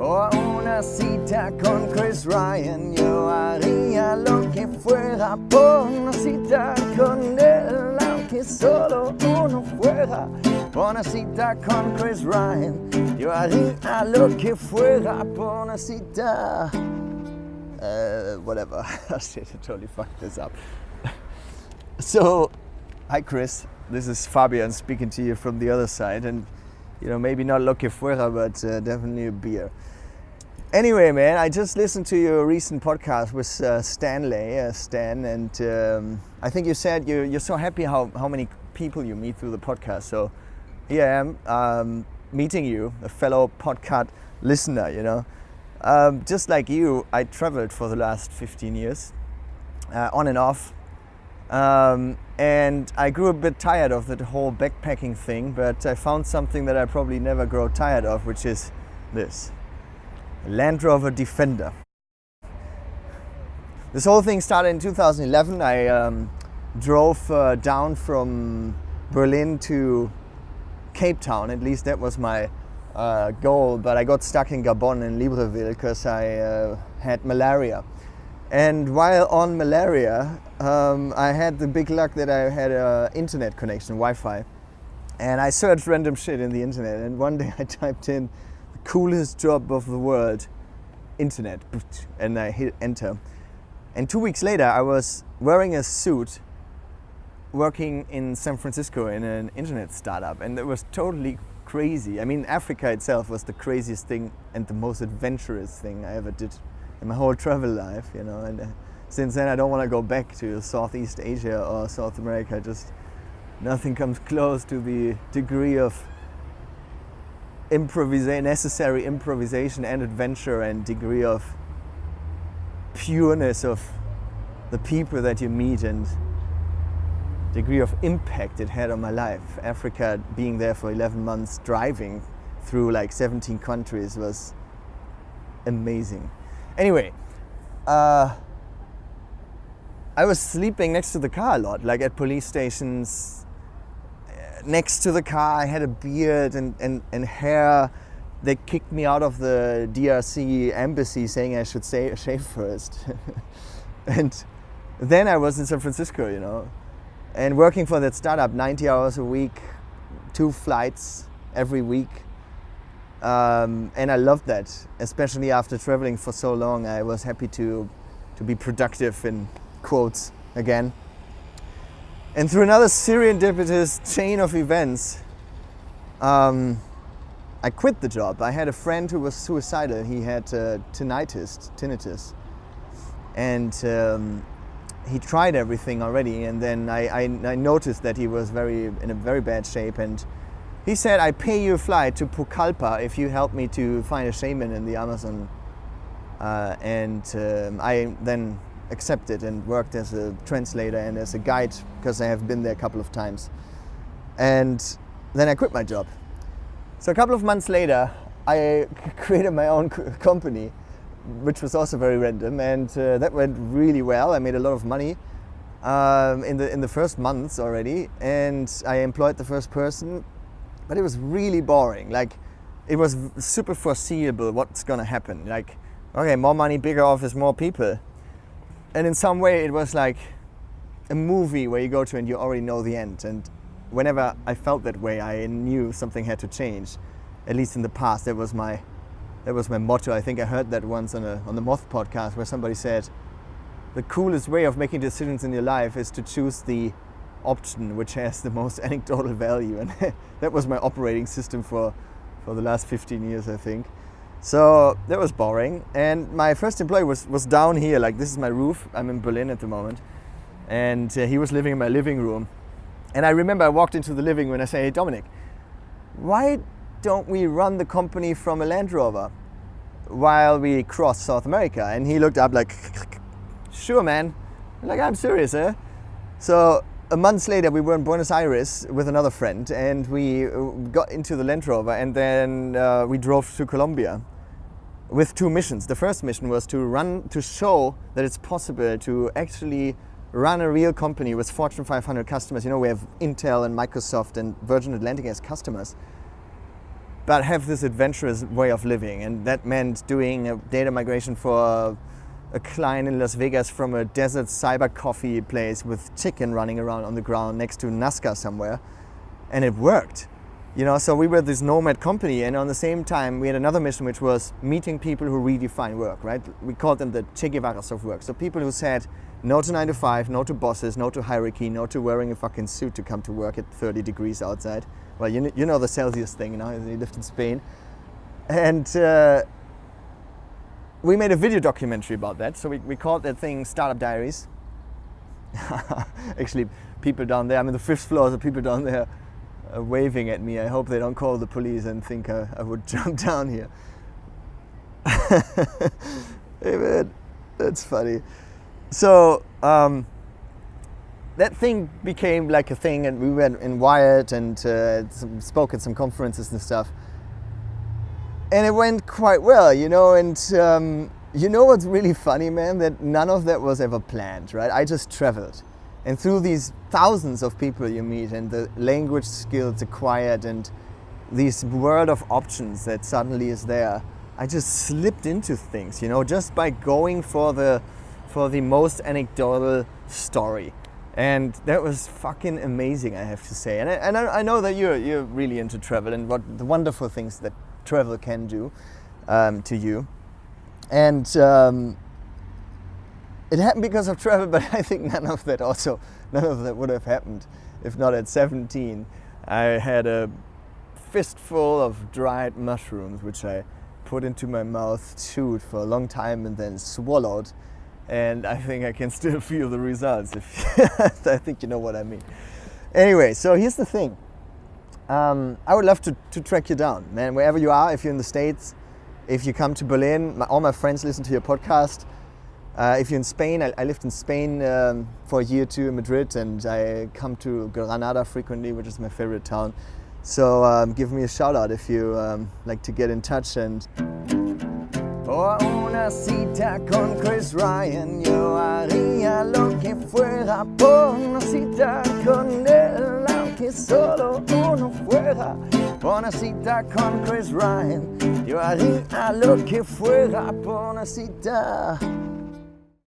o una cita con Chris Ryan. Yo haría lo que fuera por una cita con él, aunque solo uno fuera. Por una cita con Chris Ryan, yo haría lo que fuera por una cita. Whatever. Shit, I totally fucked this up. So, hi Chris, this is Fabian speaking to you from the other side, and maybe not lo que fuera, but definitely a beer. Anyway, man, I just listened to your recent podcast with Stan, and I think you said you're so happy how many people you meet through the podcast. So here I am, meeting you, a fellow podcast listener, just like you, I traveled for the last 15 years, on and off. And I grew a bit tired of the whole backpacking thing, but I found something that I probably never grow tired of, which is this. Land Rover Defender. This whole thing started in 2011. I drove down from Berlin to Cape Town, at least that was my goal, but I got stuck in Gabon in Libreville because I had malaria. And while on malaria, I had the big luck that I had an internet connection, Wi-Fi. And I searched random shit in the internet, and one day I typed in the coolest job of the world, internet, and I hit enter. And 2 weeks later, I was wearing a suit, working in San Francisco in an internet startup, and it was totally crazy. I mean, Africa itself was the craziest thing and the most adventurous thing I ever did in my whole travel life, and since then I don't want to go back to Southeast Asia or South America. Just nothing comes close to the degree of necessary improvisation and adventure and degree of pureness of the people that you meet and degree of impact it had on my life. Africa, being there for 11 months, driving through like 17 countries was amazing. Anyway, I was sleeping next to the car a lot, like at police stations. Next to the car, I had a beard and hair. They kicked me out of the DRC embassy saying I should shave first. And then I was in San Francisco, and working for that startup 90 hours a week, 2 flights every week. And I loved that, especially after traveling for so long. I was happy to be productive, in quotes again. And through another serendipitous chain of events, I quit the job. I had a friend who was suicidal. He had tinnitus, and he tried everything already. And then I noticed that he was in a very bad shape, and he said, I pay you a flight to Pucallpa if you help me to find a shaman in the Amazon. I then accepted and worked as a translator and as a guide because I have been there a couple of times. And then I quit my job. So a couple of months later, I created my own company, which was also very random, and that went really well. I made a lot of money in the first months already, and I employed the first person. But it was really boring. Like, it was super foreseeable what's gonna happen. Like, okay, more money, bigger office, more people. And in some way it was like a movie where you go to and you already know the end. And whenever I felt that way, I knew something had to change. At least in the past, that was my motto. I think I heard that once on the Moth podcast, where somebody said, the coolest way of making decisions in your life is to choose the option which has the most anecdotal value, and that was my operating system for the last 15 years, I think. So that was boring, and my first employee was down here. Like, this is my roof. I'm in Berlin at the moment, and he was living in my living room. And I remember I walked into the living room and I say, hey Dominic, why don't we run the company from a Land Rover while we cross South America? And he looked up like, sure man. Like, I'm serious, eh? So a month later, we were in Buenos Aires with another friend, and we got into the Land Rover, and then we drove to Colombia with 2 missions. The first mission was to show that it's possible to actually run a real company with Fortune 500 customers. We have Intel and Microsoft and Virgin Atlantic as customers. but have this adventurous way of living. And that meant doing a data migration for a client in Las Vegas from a desert cyber coffee place with chicken running around on the ground next to Nazca somewhere. And it worked. So we were this nomad company, and on the same time we had another mission, which was meeting people who redefine work, right? We called them the Che Guevaras of work. So people who said no to 9 to 5, no to bosses, no to hierarchy, no to wearing a fucking suit to come to work at 30 degrees outside. Well, you know the Celsius thing, you lived in Spain. And we made a video documentary about that. So we called that thing Startup Diaries. Actually, people down there, I'm in the 5th floor, so people down there waving at me. I hope they don't call the police and think I would jump down here. Hey man, that's funny. So that thing became like a thing, and we went in Wired and spoke at some conferences and stuff. And it went quite well, and what's really funny, man? That none of that was ever planned, right? I just traveled. And through these thousands of people you meet and the language skills acquired and this world of options that suddenly is there, I just slipped into things, just by going for the most anecdotal story. And that was fucking amazing, I have to say. And I know that you're really into travel and what the wonderful things that travel can do to you. And it happened because of travel, but I think none of that would have happened if not at 17. I had a fistful of dried mushrooms, which I put into my mouth, chewed for a long time, and then swallowed. And I think I can still feel the results. I think you know what I mean. Anyway, so here's the thing. I would love to track you down, man, wherever you are. If you're in the States, if you come to Berlin, all my friends listen to your podcast. If you're in Spain, I lived in Spain for a year or two in Madrid, and I come to Granada frequently, which is my favorite town. So give me a shout out if you like to get in touch. And por una cita con Chris Ryan, yo haría lo que fuera por una cita con él, aunque solo uno fuera. Por una cita con Chris Ryan, yo haría lo que fuera por una cita.